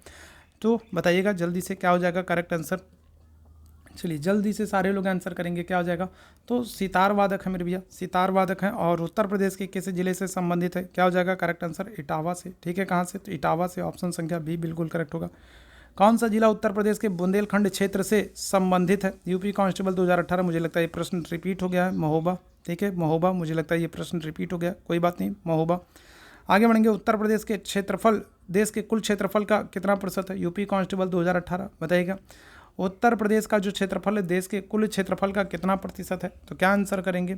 तो बताइएगा जल्दी से क्या हो जाएगा करेक्ट आंसर। चलिए जल्दी से सारे लोग आंसर करेंगे, क्या हो जाएगा। तो सितार वादक है मेरे भैया, सितार वादक हैं और उत्तर प्रदेश के किस जिले से संबंधित है, क्या हो जाएगा करेक्ट आंसर इटावा से। ठीक है, कहाँ से, तो इटावा से, ऑप्शन संख्या बी बिल्कुल करेक्ट होगा। कौन सा जिला उत्तर प्रदेश के बुंदेलखंड क्षेत्र से संबंधित है, यूपी कांस्टेबल 2018। मुझे लगता है ये प्रश्न रिपीट हो गया है, महोबा। ठीक है, महोबा, मुझे लगता है ये प्रश्न रिपीट हो गया, कोई बात नहीं, महोबा। आगे बढ़ेंगे, उत्तर प्रदेश के क्षेत्रफल देश के कुल क्षेत्रफल का कितना प्रतिशत है, यूपी कांस्टेबल 2018 बताइएगा। उत्तर प्रदेश का जो क्षेत्रफल है देश के कुल क्षेत्रफल का कितना प्रतिशत है, तो क्या आंसर करेंगे।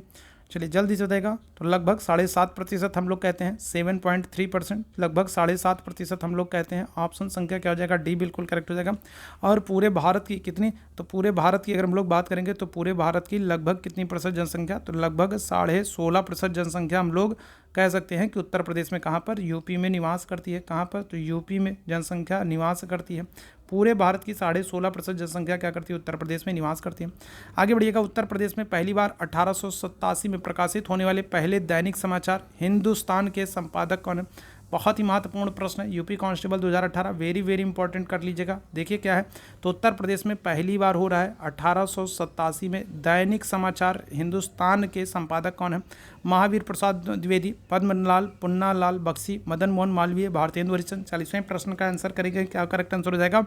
चलिए जल्दी से बताएगा, तो लगभग 7.5% हम लोग कहते हैं, 7.3%, लगभग 7.5% हम लोग कहते हैं। ऑप्शन संख्या क्या हो जाएगा, डी बिल्कुल करेक्ट हो जाएगा। और पूरे भारत की कितनी, तो पूरे भारत की अगर हम लोग बात करेंगे तो पूरे भारत की लगभग कितनी प्रतिशत जनसंख्या, तो लगभग 16.5% जनसंख्या हम लोग कह सकते हैं कि उत्तर प्रदेश में कहाँ पर, यूपी में निवास करती है। कहाँ पर, तो यूपी में जनसंख्या निवास करती है। पूरे भारत की 16.5% जनसंख्या क्या करती है, उत्तर प्रदेश में निवास करती है। आगे बढ़िएगा, उत्तर प्रदेश में पहली बार 1887 में प्रकाशित होने वाले पहले दैनिक समाचार हिंदुस्तान के संपादक कौन है। बहुत ही महत्वपूर्ण प्रश्न है, UP constable 2018, very very important कर लीजिएगा। देखिए क्या है, तो उत्तर प्रदेश में पहली बार हो रहा है 1887 में दैनिक समाचार हिंदुस्तान के संपादक कौन है। महावीर प्रसाद द्विवेदी, पद्मलाल, पुन्नालाल बख्शी, मदन मोहन मालवीय, भारतेंदु हरिश्चंद्र। 40वें प्रश्न का आंसर करेंगे, क्या करेक्ट आंसर हो जाएगा,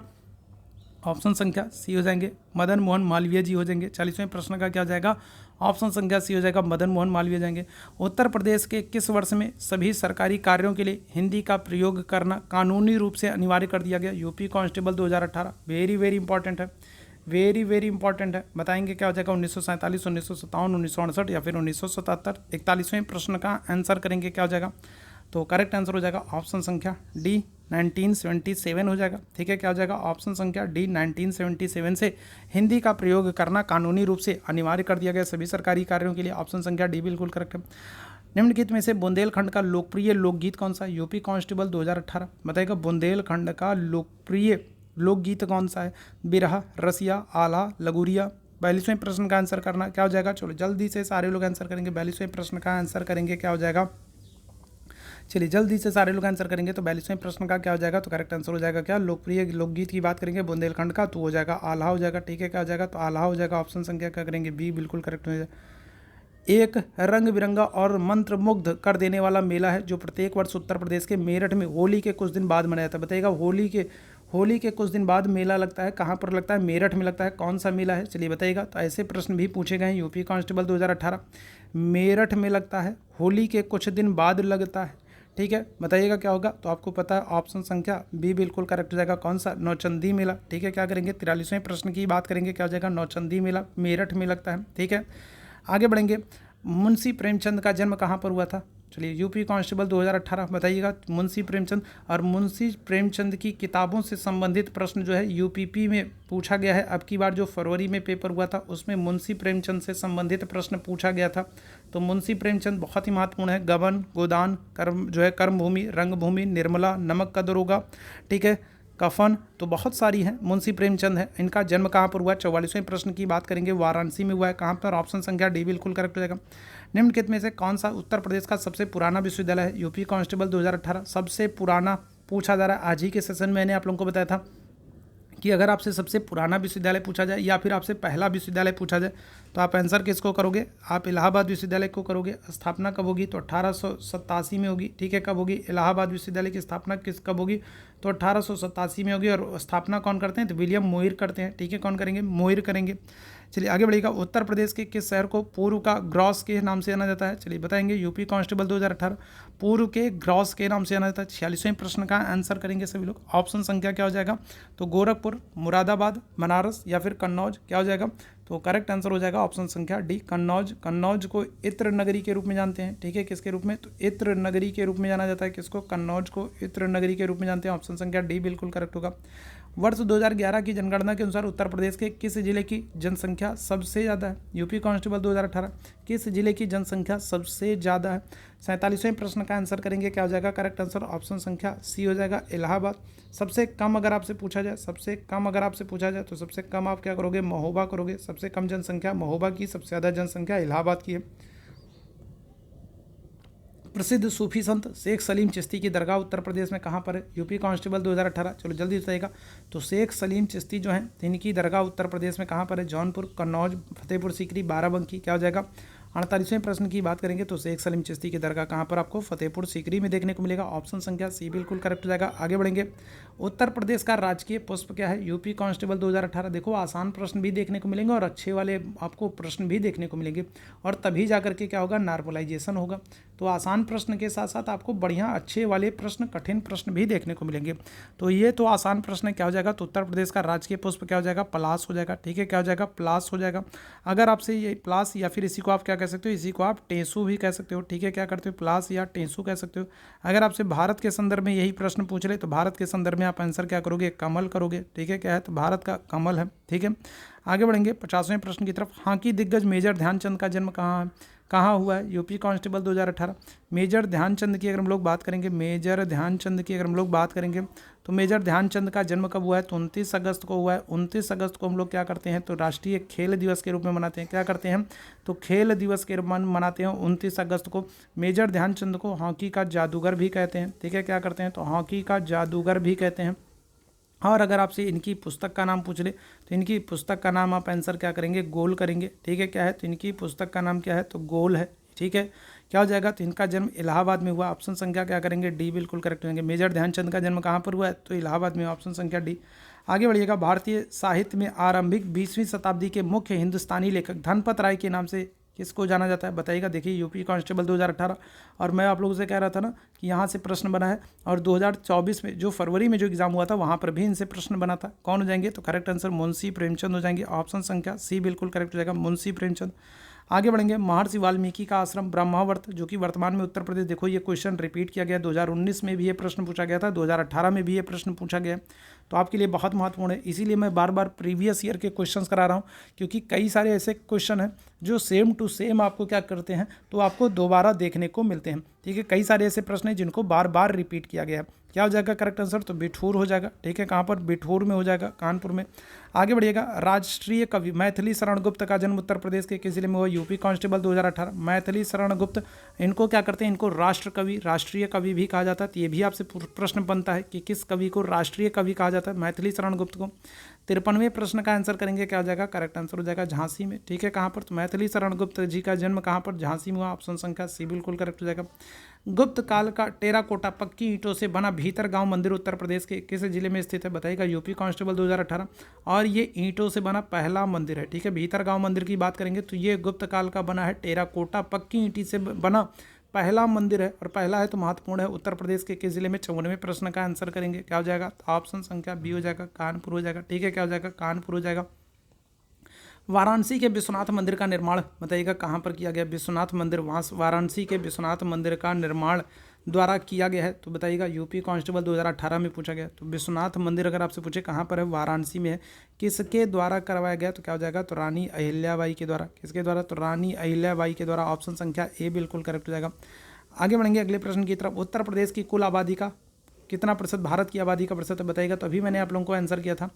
ऑप्शन संख्या सी हो जाएंगे, मदन मोहन मालवीय जी हो जाएंगे। 40वें प्रश्न का क्या हो जाएगा, ऑप्शन संख्या सी हो जाएगा, मदन मोहन मालवीय जाएंगे। उत्तर प्रदेश के किस वर्ष में सभी सरकारी कार्यों के लिए हिंदी का प्रयोग करना कानूनी रूप से अनिवार्य कर दिया गया, UP constable 2018, very very important है, वेरी वेरी इंपॉर्टेंट है। बताएंगे क्या हो जाएगा, 1947, 1957, 1968 या फिर 1977। 41वें प्रश्न का आंसर करेंगे, क्या हो जाएगा, तो करेक्ट आंसर हो जाएगा ऑप्शन संख्या डी 1977 हो जाएगा। ठीक है, क्या हो जाएगा, ऑप्शन संख्या डी 1977 से हिंदी का प्रयोग करना कानूनी रूप से अनिवार्य कर दिया गया सभी सरकारी कार्यों के लिए। ऑप्शन संख्या डी बिल्कुल करेक्ट है। निम्नलिखित में से बुंदेलखंड का लोकप्रिय लोकगीत कौन सा है, यूपी कांस्टेबल 2018 बताएगा। बुंदेलखंड का लोकप्रिय लोकगीत कौन सा है, बिरहा, रसिया, आल्हा, लगुरिया। 42वें प्रश्न का आंसर करना, क्या हो जाएगा, चलो जल्दी से सारे लोग आंसर करेंगे। 42वें प्रश्न का आंसर करेंगे, क्या हो जाएगा, चलिए जल्दी से सारे लोग आंसर करेंगे। तो 42वें प्रश्न का क्या हो जाएगा, तो करेक्ट आंसर हो जाएगा क्या, लोकप्रिय लोकगीत की बात करेंगे बुंदेलखंड का, तो हो जाएगा आल्हा हो जाएगा। ठीक है, क्या हो जाएगा, तो आल्हा हो जाएगा। ऑप्शन संख्या क्या करेंगे, बी बिल्कुल करेक्ट हो जाएगा। एक रंग बिरंगा और मंत्रमुग्ध कर देने वाला मेला है जो प्रत्येक वर्ष उत्तर प्रदेश के मेरठ में होली के कुछ दिन बाद मनाया जाता है। बताइएगा, होली के कुछ दिन बाद मेला लगता है, कहाँ पर लगता है, मेरठ में लगता है। कौन सा मेला है, चलिए बताइएगा। तो ऐसे प्रश्न भी पूछे गए हैं यूपी कांस्टेबल 2018, मेरठ में लगता है, होली के कुछ दिन बाद लगता है। ठीक है, बताइएगा क्या होगा, तो आपको पता है ऑप्शन संख्या बी बिल्कुल करेक्ट हो जाएगा। कौन सा, नौचंदी मेला। ठीक है, क्या करेंगे, 43वें प्रश्न की बात करेंगे, क्या हो जाएगा, नौचंदी मेला मेरठ में लगता है। ठीक है, आगे बढ़ेंगे, मुंशी प्रेमचंद का जन्म कहाँ पर हुआ था। चलिए यूपी कांस्टेबल 2018 बताइएगा, मुंशी प्रेमचंद। और मुंशी प्रेमचंद की किताबों से संबंधित प्रश्न जो है यूपीपी में पूछा गया है। अब की बार जो फरवरी में पेपर हुआ था उसमें मुंशी प्रेमचंद से संबंधित प्रश्न पूछा गया था। तो मुंशी प्रेमचंद बहुत ही महत्वपूर्ण है। गबन, गोदान, कर्म जो है कर्मभूमि, रंगभूमि, निर्मला, नमक का दरोगा, ठीक है, कफन, तो बहुत सारी हैं। मुंशी प्रेमचंद है, इनका जन्म कहाँ पर हुआ। 44वें प्रश्न की बात करेंगे, वाराणसी में हुआ है। कहाँ पर, ऑप्शन संख्या डी बिल्कुल करेक्ट हो जाएगा। निम्नलिखित में से कौन सा उत्तर प्रदेश का सबसे पुराना विश्वविद्यालय है, यूपी कांस्टेबल 2018 सबसे पुराना पूछा जा रहा है। आज ही के सेशन में मैंने आप लोगों को बताया था कि अगर आपसे सबसे पुराना विश्वविद्यालय पूछा जाए या फिर आपसे पहला विश्वविद्यालय पूछा जाए तो आप आंसर किसको करोगे, आप इलाहाबाद विश्वविद्यालय को करोगे। स्थापना कब होगी, तो 1887 में होगी। ठीक है, कब होगी, इलाहाबाद विश्वविद्यालय की स्थापना कब होगी, तो 1887 में होगी। और स्थापना कौन करते हैं, तो विलियम मोइर करते हैं। ठीक है, कौन करेंगे, मोइर करेंगे। चलिए आगे बढ़ेगा, उत्तर प्रदेश के किस शहर को पूर्व का ग्रॉस के नाम से जाना जाता है। चलिए बताएंगे, यूपी कांस्टेबल 2018 पूर्व के ग्रॉस के नाम से जाना जाता है। 46वें प्रश्न का आंसर करेंगे सभी लोग। ऑप्शन संख्या क्या हो जाएगा, तो गोरखपुर, मुरादाबाद, बनारस या फिर कन्नौज, क्या हो जाएगा, तो करेक्ट आंसर हो जाएगा ऑप्शन संख्या डी, कन्नौज। कन्नौज को इत्र नगरी के रूप में जानते हैं। ठीक है, किसके रूप में, तो इत्र नगरी के रूप में जाना जाता है। किसको, कन्नौज को इत्र नगरी के रूप में जानते हैं। ऑप्शन संख्या डी बिल्कुल करेक्ट होगा। वर्ष 2011 की जनगणना के अनुसार उत्तर प्रदेश के किस जिले की जनसंख्या सबसे ज़्यादा है, यूपी कांस्टेबल 2018 किस जिले की जनसंख्या सबसे ज़्यादा है। 47वें प्रश्न का आंसर करेंगे, क्या हो जाएगा, करेक्ट आंसर ऑप्शन संख्या सी हो जाएगा, इलाहाबाद। सबसे कम अगर आपसे पूछा जाए, सबसे कम अगर आपसे पूछा जाए तो सबसे कम आप क्या करोगे, महोबा करोगे। सबसे कम जनसंख्या महोबा की, सबसे ज़्यादा जनसंख्या इलाहाबाद की है। प्रसिद्ध सूफी संत शेख सलीम चिश्ती की दरगाह उत्तर प्रदेश में कहाँ पर है? UP constable 2018। चलो जल्दी बताइएगा। तो शेख सलीम चिश्ती जो हैं इनकी दरगाह उत्तर प्रदेश में कहाँ पर है? जौनपुर, कन्नौज, फतेहपुर सीकरी, बाराबंकी। क्या हो जाएगा? 48वें प्रश्न की बात करेंगे तो शेख सलीम चिश्ती की दरगाह कहाँ पर आपको फतेहपुर सीकरी में देखने को मिलेगा। ऑप्शन संख्या सी बिल्कुल करेक्ट हो जाएगा। आगे बढ़ेंगे। उत्तर प्रदेश का राजकीय पुष्प क्या है? UP constable 2018। देखो आसान प्रश्न भी देखने को मिलेंगे और अच्छे वाले आपको प्रश्न भी देखने को मिलेंगे, और तभी जा करके क्या होगा? नॉर्मलाइजेशन होगा। तो आसान प्रश्न के साथ साथ आपको बढ़िया अच्छे वाले प्रश्न, कठिन प्रश्न भी देखने को मिलेंगे। तो ये तो आसान प्रश्न क्या हो जाएगा? तो उत्तर प्रदेश का राजकीय पुष्प क्या हो जाएगा? पलाश हो जाएगा। ठीक है, क्या हो जाएगा? पलाश हो जाएगा। अगर आपसे ये पलाश या फिर इसी को आप क्या कह सकते हो? इसी को आप टेंसू भी कह सकते हो। ठीक है, क्या करते हो? पलाश या टेंसू कह सकते हो। अगर आपसे भारत के संदर्भ में यही प्रश्न पूछ ले तो भारत के संदर्भ में आप आंसर क्या करोगे? कमल करोगे। ठीक है, क्या है? तो भारत का कमल है। ठीक है, आगे बढ़ेंगे 50वें प्रश्न की तरफ। हॉकी दिग्गज मेजर ध्यानचंद का जन्म कहाँ हुआ है? UP constable 2018। मेजर ध्यानचंद की अगर हम लोग बात करेंगे, मेजर ध्यानचंद की अगर हम लोग बात करेंगे तो मेजर ध्यानचंद का जन्म कब हुआ है? तो 29 अगस्त को हुआ है। 29 अगस्त को हम लोग क्या करते हैं? तो राष्ट्रीय खेल दिवस के रूप में मनाते हैं। क्या करते हैं? तो खेल दिवस के रूप में मनाते हैं 29 अगस्त को। मेजर ध्यानचंद को हॉकी का जादूगर भी कहते हैं। ठीक है, क्या करते हैं? तो हॉकी का जादूगर भी कहते हैं। और अगर आपसे इनकी पुस्तक का नाम पूछ ले तो इनकी पुस्तक का नाम आप आंसर क्या करेंगे? गोल करेंगे। ठीक है, क्या है? तो इनकी पुस्तक का नाम क्या है? तो गोल है। ठीक है, क्या हो जाएगा? तो इनका जन्म इलाहाबाद में हुआ। ऑप्शन संख्या क्या करेंगे? डी बिल्कुल करेक्ट होंगे। मेजर ध्यानचंद का जन्म कहाँ पर हुआ है? तो इलाहाबाद में। ऑप्शन संख्या डी। आगे बढ़िएगा। भारतीय साहित्य में आरंभिक 20वीं शताब्दी के मुख्य हिंदुस्तानी लेखक धनपत राय के नाम से किसको जाना जाता है? बताइएगा। देखिए यूपी कांस्टेबल 2018, और मैं आप लोगों से कह रहा था ना कि यहाँ से प्रश्न बना है, और 2024 में जो फरवरी में जो एग्जाम हुआ था वहाँ पर भी इनसे प्रश्न बना था। कौन हो जाएंगे? तो करेक्ट आंसर मुंशी प्रेमचंद हो जाएंगे। ऑप्शन संख्या सी बिल्कुल करेक्ट हो जाएगा, मुंशी प्रेमचंद। आगे बढ़ेंगे। महर्षि वाल्मीकि का आश्रम ब्रह्मावर्त जो कि वर्तमान में उत्तर प्रदेश, देखो ये क्वेश्चन रिपीट किया गया। 2019 में भी ये प्रश्न पूछा गया था, 2018 में भी ये प्रश्न पूछा गया। तो आपके लिए बहुत महत्वपूर्ण है, इसीलिए मैं बार बार प्रीवियस ईयर के क्वेश्चंस करा रहा हूँ, क्योंकि कई सारे ऐसे क्वेश्चन हैं जो सेम टू सेम आपको क्या करते हैं? तो आपको दोबारा देखने को मिलते हैं। ठीक है, कई सारे ऐसे प्रश्न हैं जिनको बार बार रिपीट किया गया है। क्या हो जाएगा करेक्ट आंसर? तो बिठूर हो जाएगा। ठीक है, कहाँ पर? बिठूर में हो जाएगा, कानपुर में। आगे बढ़िएगा। राष्ट्रीय कवि मैथिली शरण गुप्त का जन्म उत्तर प्रदेश के किस जिले में हुआ? UP constable 2018। मैथिली शरण गुप्त, इनको क्या करते हैं? इनको राष्ट्र कवि, राष्ट्रीय कवि भी कहा जाता है। तो ये भी आपसे प्रश्न बनता है कि किस कवि को राष्ट्रीय कवि कहा जाता है? मैथिली शरण गुप्त को। 53वें प्रश्न का आंसर करेंगे, क्या हो जाएगा? करेक्ट आंसर हो जाएगा झांसी में। ठीक है, कहाँ पर? तो मैथिली शरण गुप्त जी का जन्म कहाँ पर? झांसी में हुआ। ऑप्शन संख्या सी बिल्कुल करेक्ट हो जाएगा। गुप्त काल का टेराकोटा पक्की ईंटों से बना भीतर गांव मंदिर उत्तर प्रदेश के किस जिले में स्थित है? बताइएगा। UP constable 2018। और ये ईंटों से बना पहला मंदिर है। ठीक है, भीतर गांव मंदिर की बात करेंगे तो ये गुप्त काल का बना है, टेराकोटा पक्की ईंटी से बना पहला मंदिर है, और पहला है तो महत्वपूर्ण है। उत्तर प्रदेश के किस जिले में? 54वें प्रश्न का आंसर करेंगे, क्या हो जाएगा? ऑप्शन संख्या बी हो जाएगा, कानपुर हो जाएगा। ठीक है, क्या हो जाएगा? कानपुर हो जाएगा। वाराणसी के विश्वनाथ मंदिर का निर्माण बताइएगा कहाँ पर किया गया? विश्वनाथ मंदिर, वाराणसी के विश्वनाथ मंदिर का निर्माण द्वारा किया गया है। तो बताइएगा। यूपी कांस्टेबल 2018 में पूछा गया। तो विश्वनाथ मंदिर अगर आपसे पूछे कहाँ पर है? वाराणसी में है। किसके द्वारा करवाया गया? तो क्या हो जाएगा? तो रानी अहिल्याबाई के द्वारा। किसके द्वारा? तो रानी अहिल्याबाई के द्वारा। ऑप्शन संख्या ए बिल्कुल करेक्ट हो जाएगा। आगे बढ़ेंगे अगले प्रश्न की तरफ। उत्तर प्रदेश की कुल आबादी का कितना प्रतिशत भारत की आबादी का प्रतिशत बताइएगा? तो अभी मैंने आप लोगों को आंसर किया था,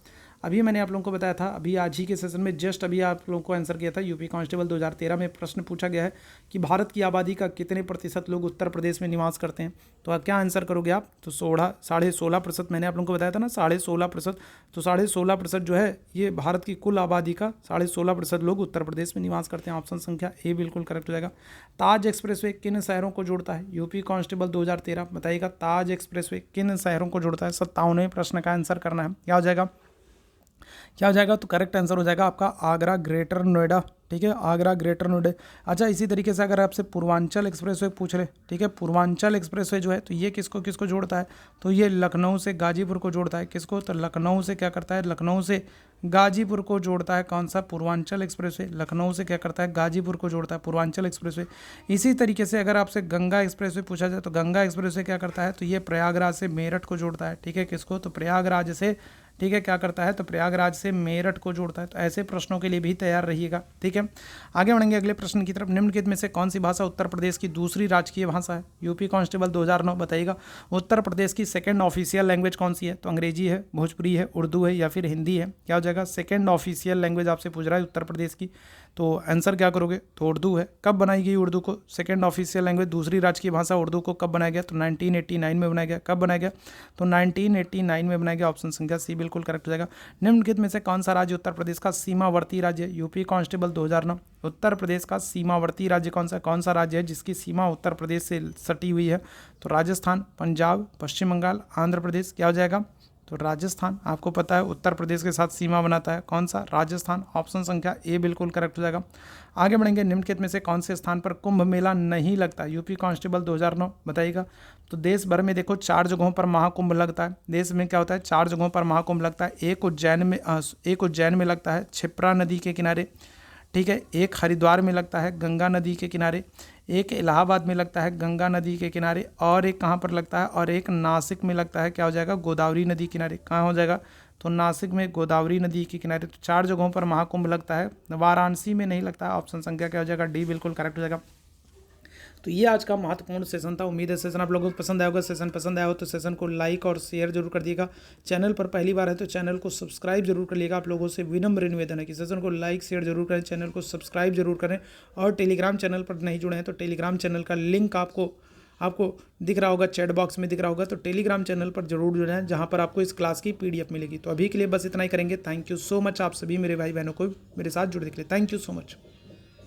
अभी मैंने आप लोगों को बताया था, अभी आज ही के सेशन में जस्ट अभी आप लोगों को आंसर किया था। यूपी कांस्टेबल 2013 में प्रश्न पूछा गया है कि भारत की आबादी का कितने प्रतिशत लोग उत्तर प्रदेश में निवास करते हैं। तो आप क्या आंसर करोगे आप? तो 16.5% मैंने आप लोगों को बताया था ना, 16.5%। तो 16.5% जो है ये भारत की कुल आबादी का 16.5% लोग उत्तर प्रदेश में निवास करते हैं। ऑप्शन संख्या ए बिल्कुल करेक्ट हो जाएगा। ताज एक्सप्रेसवे किन शहरों को जोड़ता है? यूपी कांस्टेबल 2013 बताइएगा। ताज एक्सप्रेसवे किन शहरों को जोड़ता है? 57वें प्रश्न का आंसर करना है। क्या हो जाएगा? क्या हो जाएगा? तो करेक्ट आंसर हो जाएगा आपका आगरा ग्रेटर नोएडा। ठीक है, आगरा ग्रेटर नोएडा। अच्छा, इसी तरीके से अगर आपसे पूर्वांचल एक्सप्रेसवे पूछ रहे, ठीक है, पूर्वांचल एक्सप्रेसवे जो है तो ये किसको किसको जोड़ता है? तो ये लखनऊ से गाजीपुर को जोड़ता है। किसको? तो लखनऊ से क्या करता है? लखनऊ से गाजीपुर को जोड़ता है। कौन सा? पूर्वांचल एक्सप्रेसवे। लखनऊ से क्या करता है? गाजीपुर को जोड़ता है, पूर्वांचल एक्सप्रेसवे। इसी तरीके से अगर आपसे गंगा एक्सप्रेसवे पूछा जाए तो गंगा एक्सप्रेसवे क्या करता है? तो ये प्रयागराज से मेरठ को जोड़ता है। ठीक है, किसको? तो प्रयागराज से ठीक है, क्या करता है, तो प्रयागराज से मेरठ को जोड़ता है। तो ऐसे प्रश्नों के लिए भी तैयार रहिएगा। ठीक है, आगे बढ़ेंगे अगले प्रश्न की तरफ। निम्नलिखित में से कौन सी भाषा उत्तर प्रदेश की दूसरी राजकीय भाषा है? यूपी कांस्टेबल 2009 बताइएगा। उत्तर प्रदेश की सेकंड ऑफिशियल लैंग्वेज कौन सी है? तो अंग्रेजी है, भोजपुरी है, उर्दू है या फिर हिंदी है? क्या हो जाएगा? सेकंड ऑफिशियल लैंग्वेज आपसे पूछ रहा है उत्तर प्रदेश की, तो आंसर क्या करोगे? तो उर्दू है। कब बनाई गई उर्दू को सेकंड ऑफिशियल लैंग्वेज, दूसरी राजकीय भाषा उर्दू को कब बनाया गया? तो 1989 में बनाया गया। कब बनाया गया? तो 1989 में बनाया गया। ऑप्शन संख्या सी बिल्कुल करेक्ट हो जाएगा। निम्नलिखित में से कौन सा राज्य उत्तर प्रदेश का सीमावर्ती राज्य है? यूपी कांस्टेबल 2009 उत्तर प्रदेश का सीमावर्ती राज्य कौन सा राज्य है जिसकी सीमा उत्तर प्रदेश से सटी हुई है? तो राजस्थान, पंजाब, पश्चिम बंगाल, आंध्र प्रदेश। क्या हो जाएगा? तो राजस्थान। आपको पता है उत्तर प्रदेश के साथ सीमा बनाता है कौन सा? राजस्थान। ऑप्शन संख्या ए बिल्कुल करेक्ट हो जाएगा। आगे बढ़ेंगे। निम्नलिखित में से कौन से स्थान पर कुंभ मेला नहीं लगता? यूपी कांस्टेबल 2009 बताइएगा। तो देश भर में देखो 4 जगहों पर महाकुंभ लगता है। देश में क्या होता है? 4 जगहों पर महाकुंभ लगता है। एक उज्जैन में लगता है क्षिप्रा नदी के किनारे। ठीक है, एक हरिद्वार में लगता है गंगा नदी के किनारे, एक इलाहाबाद में लगता है गंगा नदी के किनारे, और एक कहाँ पर लगता है? और एक नासिक में लगता है। क्या हो जाएगा? गोदावरी नदी किनारे। कहाँ हो जाएगा? तो नासिक में गोदावरी नदी के किनारे। तो 4 जगहों पर महाकुंभ लगता है, वाराणसी में नहीं लगता है। ऑप्शन संख्या क्या हो जाएगा? डी बिल्कुल करेक्ट हो जाएगा। तो ये आज का महत्वपूर्ण सेशन था। उम्मीद है सेशन आप लोगों को पसंद आया होगा। सेशन पसंद आया हो तो सेशन को लाइक और शेयर जरूर कर दिएगा। चैनल पर पहली बार है तो चैनल को सब्सक्राइब जरूर कर लिएगा। आप लोगों से विनम्र निवेदन है कि सेशन को लाइक शेयर जरूर करें, चैनल को सब्सक्राइब जरूर करें। और टेलीग्राम चैनल पर नहीं जुड़े हैं तो टेलीग्राम चैनल का लिंक आपको दिख रहा होगा, चैट बॉक्स में दिख रहा होगा। तो टेलीग्राम चैनल पर जरूर जुड़े हैं जहां पर आपको इस क्लास की PDF मिलेगी। तो अभी के लिए बस इतना ही करेंगे। थैंक यू सो मच आप सभी मेरे भाई बहनों को मेरे साथ जुड़ने के लिए। Thank you so much.